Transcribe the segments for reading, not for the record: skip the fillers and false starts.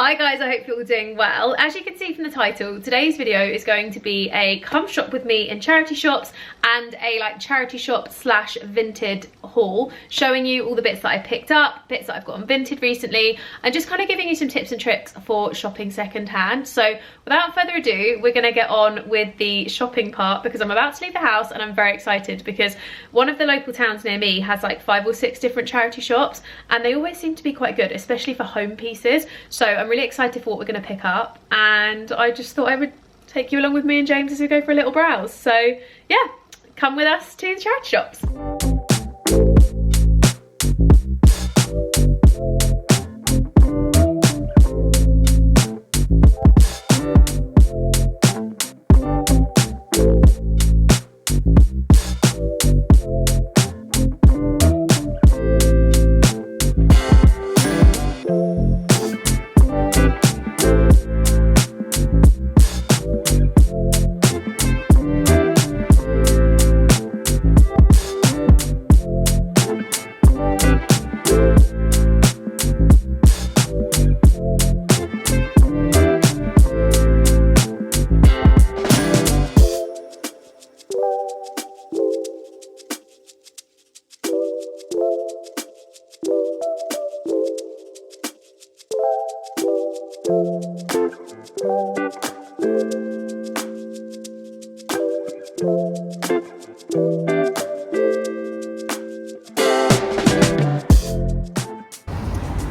Hi guys, I hope you're all doing well. As you can see from the title, today's video is going to be a come shop with me in charity shops and a like charity shop slash Vinted haul, showing you all the bits that I picked up, bits that I've got on Vinted recently, and just kind of giving you some tips and tricks for shopping secondhand. So without further ado, we're gonna get on with the shopping part because I'm about to leave the house and I'm very excited because one of the local towns near me has like 5 or 6 different charity shops and they always seem to be quite good, especially for home pieces. So I'm really excited for what we're going to pick up, and I just thought I would take you along with me and James as we go for a little browse. So yeah, come with us to the charity shops.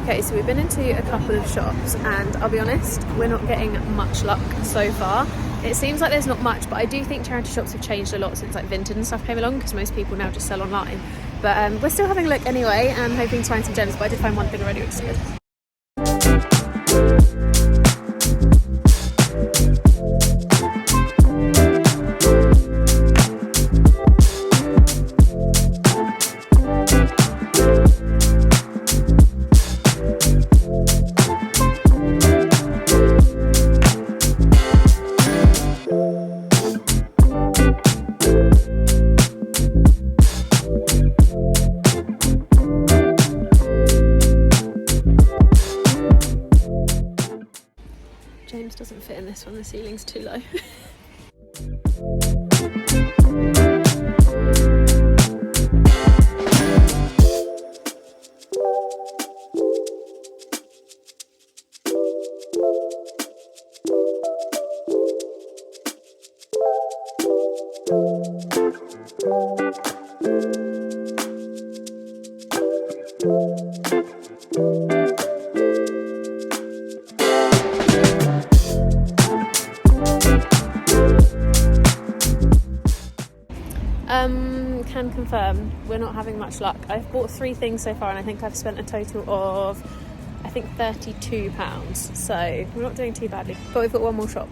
Okay, so we've been into a couple of shops and I'll be honest, we're not getting much luck so far. It seems like there's not much, but I do think charity shops have changed a lot since like Vinted and stuff came along because most people now just sell online. But we're still having a look anyway and hoping to find some gems, but I did find one thing already which is good. James doesn't fit in this one, the ceiling's too low. Can confirm we're not having much luck. I've bought 3 things so far and I think I've spent a total of I think £32, so we're not doing too badly, but we've got one more shop.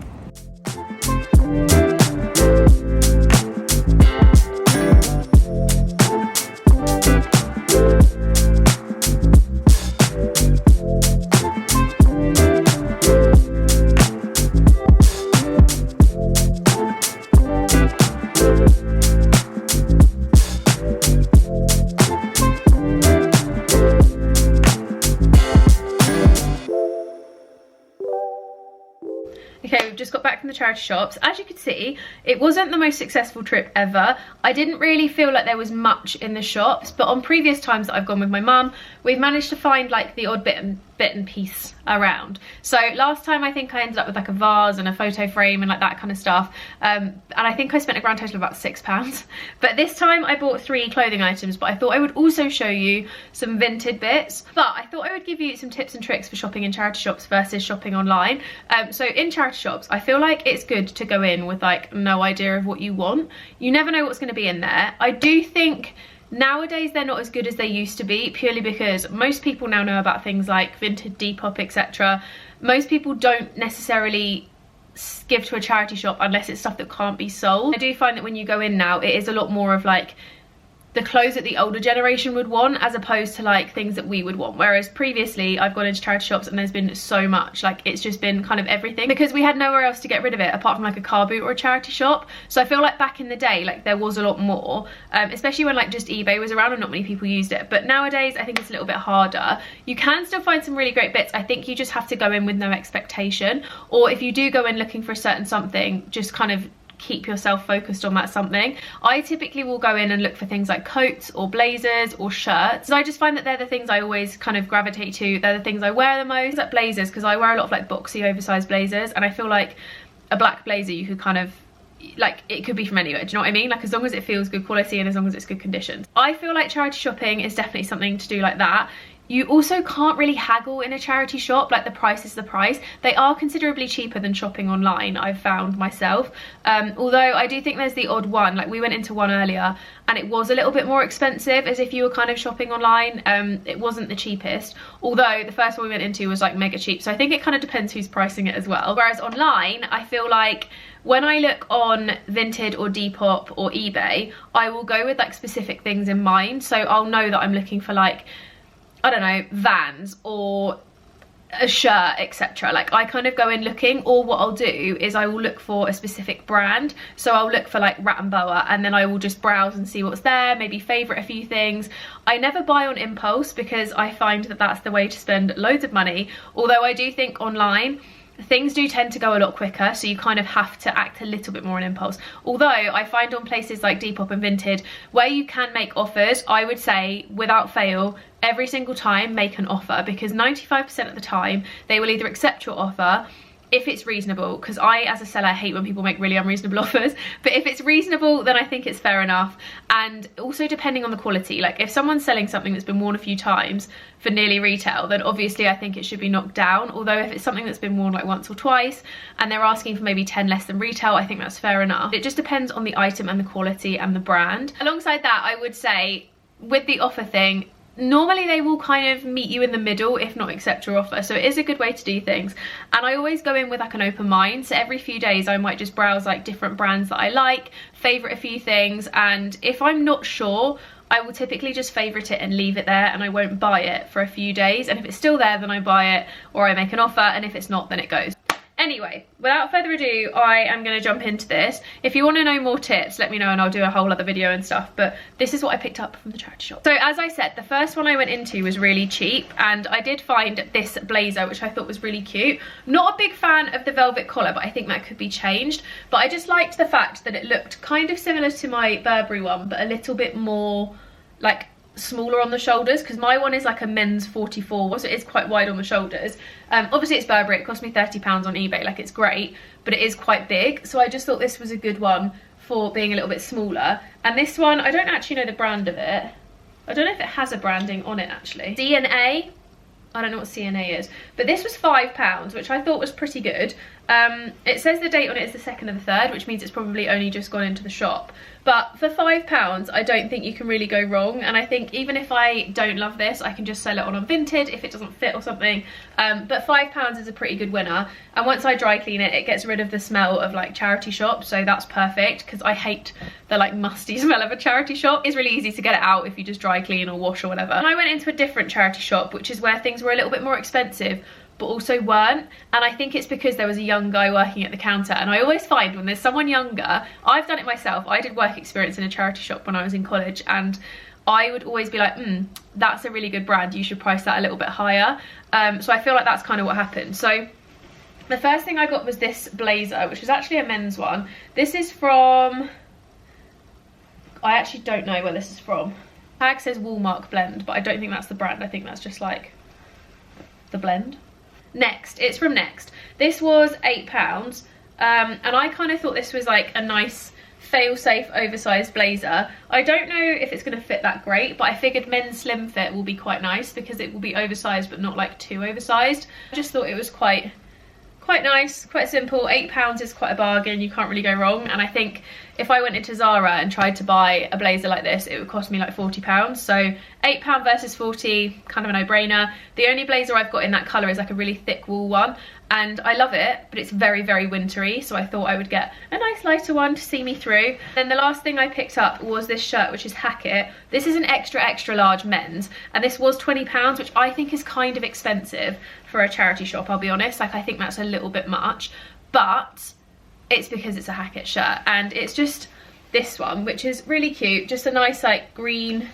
Okay, we've just got back from the charity shops. As you can see, it wasn't the most successful trip ever. I didn't really feel like there was much in the shops, but on previous times that I've gone with my mum, we've managed to find like the odd bit and piece around. So last time I think I ended up with like a vase and a photo frame and like that kind of stuff, and I think I spent a grand total of about £6. But this time I bought 3 clothing items, but I thought I would also show you some Vinted bits. But I thought I would give you some tips and tricks for shopping in charity shops versus shopping online. So in charity shops, I feel like it's good to go in with like no idea of what you want. You never know what's going to be in there. I do think nowadays they're not as good as they used to be, purely because most people now know about things like Vinted, Depop, etc. Most people don't necessarily give to a charity shop unless it's stuff that can't be sold. I do find that when you go in now, it is a lot more of like the clothes that the older generation would want as opposed to like things that we would want. Whereas previously I've gone into charity shops and there's been so much, like it's just been kind of everything, because we had nowhere else to get rid of it apart from like a car boot or a charity shop. So I feel like back in the day, like there was a lot more, especially when like just eBay was around and not many people used it. But nowadays I think it's a little bit harder. You can still find some really great bits. I think you just have to go in with no expectation, or if you do go in looking for a certain something, just kind of keep yourself focused on that something. I typically will go in and look for things like coats or blazers or shirts. So I just find that they're the things I always kind of gravitate to. They're the things I wear the most. Like blazers, because I wear a lot of like boxy oversized blazers, and I feel like a black blazer you could kind of, like, it could be from anywhere, do you know what I mean? Like, as long as it feels good quality and as long as it's good conditions. I feel like charity shopping is definitely something to do like that. You also can't really haggle in a charity shop. Like, the price is the price. They are considerably cheaper than shopping online, I've found myself. Although I do think there's the odd one. Like, we went into one earlier and it was a little bit more expensive, as if you were kind of shopping online. It wasn't the cheapest, although the first one we went into was like mega cheap. So I think it kind of depends who's pricing it as well. Whereas online, I feel like when I look on Vinted or Depop or eBay, I will go with like specific things in mind. So I'll know that I'm looking for like, I don't know, Vans or a shirt, etc. Like, I kind of go in looking, or what I'll do is I will look for a specific brand. So I'll look for like Rat and Boa, and then I will just browse and see what's there, maybe favourite a few things. I never buy on impulse because I find that that's the way to spend loads of money. Although I do think online things do tend to go a lot quicker, so you kind of have to act a little bit more on impulse. Although I find on places like Depop and Vinted, where you can make offers, I would say without fail, every single time make an offer, because 95% of the time they will either accept your offer if it's reasonable, because I, as a seller, hate when people make really unreasonable offers, but if it's reasonable, then I think it's fair enough. And also depending on the quality, like if someone's selling something that's been worn a few times for nearly retail, then obviously I think it should be knocked down. Although if it's something that's been worn like once or twice and they're asking for maybe 10 less than retail, I think that's fair enough. It just depends on the item and the quality and the brand. Alongside that, I would say with the offer thing, normally they will kind of meet you in the middle, if not accept your offer. So it is a good way to do things, and I always go in with like an open mind. So every few days I might just browse like different brands that I like, favourite a few things, and if I'm not sure, I will typically just favourite it and leave it there, and I won't buy it for a few days. And if it's still there, then I buy it, or I make an offer, and if it's not, then it goes. Anyway, without further ado, I am going to jump into this. If you want to know more tips, let me know and I'll do a whole other video and stuff, but this is what I picked up from the charity shop. So as I said, the first one I went into was really cheap, and I did find this blazer, which I thought was really cute. Not a big fan of the velvet collar, but I think that could be changed. But I just liked the fact that it looked kind of similar to my Burberry one, but a little bit more like smaller on the shoulders, because my one is like a men's 44, so it is quite wide on the shoulders. Obviously it's Burberry, it cost me £30 on eBay, like it's great, but it is quite big, so I just thought this was a good one for being a little bit smaller. And this one, I don't actually know the brand of it. I don't know if it has a branding on it actually. C&A, I don't know what C&A is, but this was £5, which I thought was pretty good. It says the date on it is the 2nd of the 3rd, which means it's probably only just gone into the shop. But for £5, I don't think you can really go wrong. And I think even if I don't love this, I can just sell it on Vinted if it doesn't fit or something. But £5 is a pretty good winner. And once I dry clean it, it gets rid of the smell of like charity shops. So that's perfect, because I hate the like musty smell of a charity shop. It's really easy to get it out if you just dry clean or wash or whatever. And I went into a different charity shop, which is where things were a little bit more expensive, but also weren't. And I think it's because there was a young guy working at the counter, and I always find when there's someone younger, I've done it myself, I did work experience in a charity shop when I was in college, and I would always be like, that's a really good brand, you should price that a little bit higher. So I feel like that's kind of what happened. So the first thing I got was this blazer, which was actually a men's one. This is from, I actually don't know where this is from. Tag says Woolmark blend, but I don't think that's the brand, I think that's just like the blend. Next, it's from Next. This was £8, and I kind of thought this was like a nice fail-safe oversized blazer. I don't know if it's going to fit that great, but I figured men's slim fit will be quite nice because it will be oversized but not like too oversized. I just thought it was quite nice, quite simple. £8 is quite a bargain, you can't really go wrong. And I think if I went into Zara and tried to buy a blazer like this, it would cost me like £40. So £8 versus 40, kind of a no-brainer. The only blazer I've got in that colour is like a really thick wool one, and I love it, but it's very, very wintry, so I thought I would get a nice lighter one to see me through. Then the last thing I picked up was this shirt, which is Hackett. This is an extra, extra large men's, and this was £20, which I think is kind of expensive for a charity shop, I'll be honest. Like, I think that's a little bit much, but it's because it's a Hackett shirt, and it's just this one, which is really cute, just a nice like green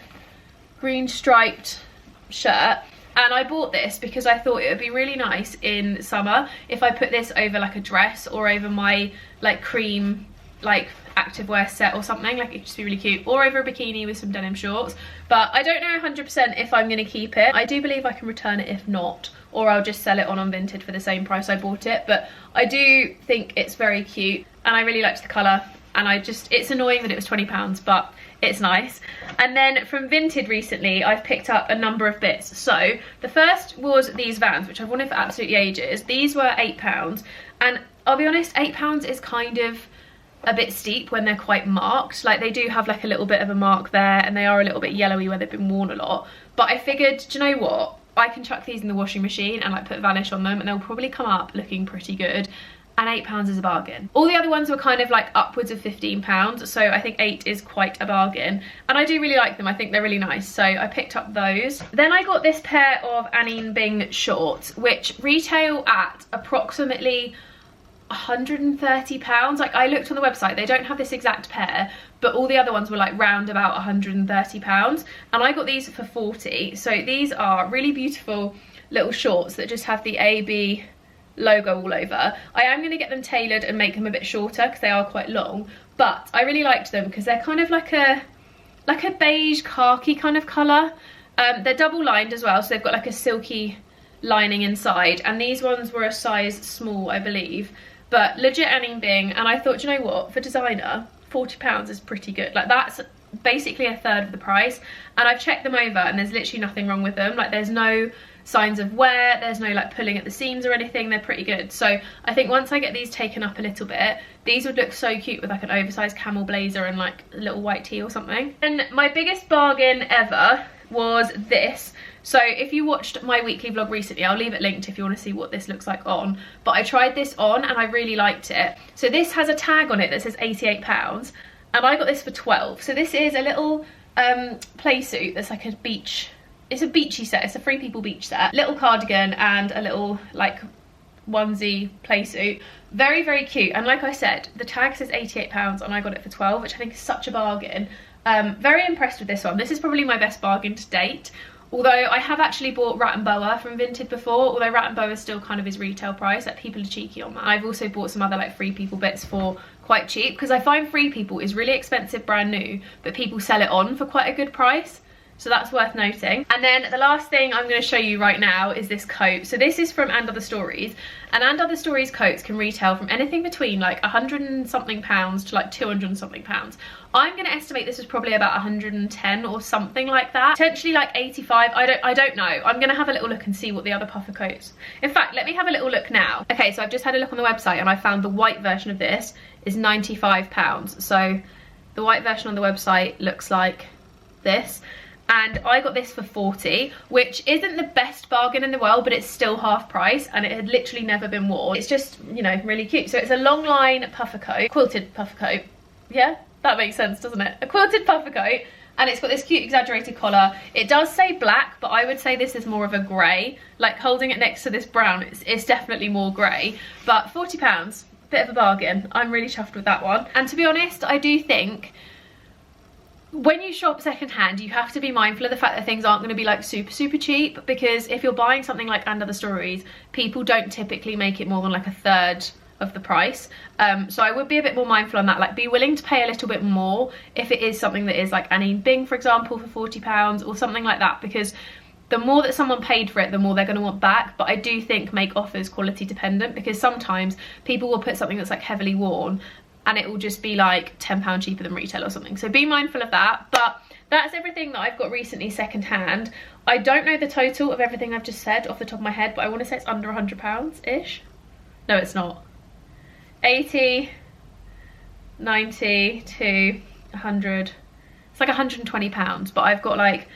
striped shirt. And I bought this because I thought it would be really nice in summer if I put this over like a dress or over my like cream like activewear set or something. Like, it'd just be really cute, or over a bikini with some denim shorts. But I don't know 100% if I'm going to keep it. I do believe I can return it if not, or I'll just sell it on Vinted for the same price I bought it. But I do think it's very cute, and I really liked the colour, and it's annoying that it was £20, but it's nice. And then from Vinted recently, I've picked up a number of bits. So the first was these Vans, which I've wanted for absolutely ages. These were £8, and I'll be honest, £8 is kind of a bit steep when they're quite marked. Like, they do have like a little bit of a mark there, and they are a little bit yellowy where they've been worn a lot. But I figured, do you know what? I can chuck these in the washing machine and like put vanish on them, and they'll probably come up looking pretty good. And £8 is a bargain. All the other ones were kind of like upwards of £15, so I think 8 is quite a bargain. And I do really like them. I think they're really nice, so I picked up those. Then I got this pair of Anine Bing shorts, which retail at approximately £130. Like, I looked on the website, they don't have this exact pair, but all the other ones were like round about £130, and I got these for 40. So these are really beautiful little shorts that just have the AB logo all over. I am going to get them tailored and make them a bit shorter because they are quite long, but I really liked them because they're kind of like a beige khaki kind of colour. They're double lined as well, so they've got like a silky lining inside, and these ones were a size small, I believe, but legit Anine Bing. And I thought, do you know what, for designer, £40 is pretty good. Like, that's basically a third of the price, and I've checked them over and there's literally nothing wrong with them. Like, there's no signs of wear, there's no like pulling at the seams or anything. They're pretty good. So I think once I get these taken up a little bit, these would look so cute with like an oversized camel blazer and like a little white tee or something. And my biggest bargain ever was this. So if you watched my weekly vlog recently, I'll leave it linked if you want to see what this looks like on, but I tried this on and I really liked it. So this has a tag on it that says £88, and I got this for 12. So this is a little play suit that's like a beach, it's a beachy set, it's a Free People beach set, little cardigan and a little like onesie play suit. Very, very cute. And like I said, the tag says £88 and I got it for 12, which I think is such a bargain. Very impressed with this one. This is probably my best bargain to date. Although I have actually bought Rat and Boa from Vinted before, although Rat and Boa still kind of is retail price, like people are cheeky on that. I've also bought some other like Free People bits for quite cheap, because I find Free People is really expensive brand new, but people sell it on for quite a good price. So that's worth noting. And then the last thing I'm going to show you right now is this coat. So this is from And Other Stories, and And Other Stories coats can retail from anything between like £100 and something to like £200 and something. I'm going to estimate this is probably about 110 or something like that, potentially like 85. I don't know. I'm going to have a little look and see what the other puffer coats. In fact, let me have a little look now. Okay, so I've just had a look on the website and I found the white version of this is £95. So the white version on the website looks like this. And I got this for 40, which isn't the best bargain in the world, but it's still half price, and it had literally never been worn. It's just, you know, really cute. So it's a long line puffer coat, quilted puffer coat. Yeah, that makes sense, doesn't it? A quilted puffer coat, and it's got this cute exaggerated collar. It does say black, but I would say this is more of a grey. Like, holding it next to this brown, it's definitely more grey. But £40, bit of a bargain. I'm really chuffed with that one. And to be honest, I do think when you shop secondhand, you have to be mindful of the fact that things aren't going to be like super cheap, because if you're buying something like And Other Stories, people don't typically make it more than like a third of the price. So I would be a bit more mindful on that. Like, be willing to pay a little bit more if it is something that is like Anine Bing, for example, for £40 or something like that, because the more that someone paid for it, the more they're going to want back. But I do think make offers quality dependent, because sometimes people will put something that's like heavily worn and it will just be like £10 cheaper than retail or something. So be mindful of that. But that's everything that I've got recently secondhand. I don't know the total of everything I've just said off the top of my head, but I want to say it's under £100-ish. No, it's not. 80, 90 to 100, it's like £120, but I've got like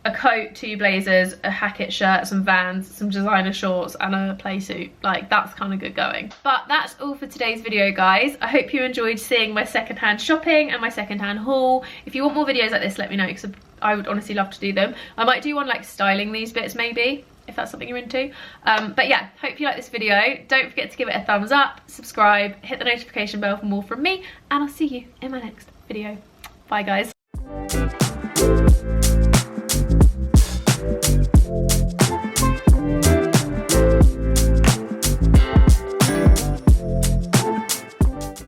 a coat, 2 blazers, a Hackett shirt, some Vans, some designer shorts and a play suit. Like, that's kind of good going. But that's all for today's video, guys. I hope you enjoyed seeing my secondhand shopping and my secondhand haul. If you want more videos like this, let me know, because I would honestly love to do them. I might do one like styling these bits maybe, if that's something you're into. But yeah, hope you like this video. Don't forget to give it a thumbs up, subscribe, hit the notification bell for more from me, and I'll see you in my next video. Bye, guys.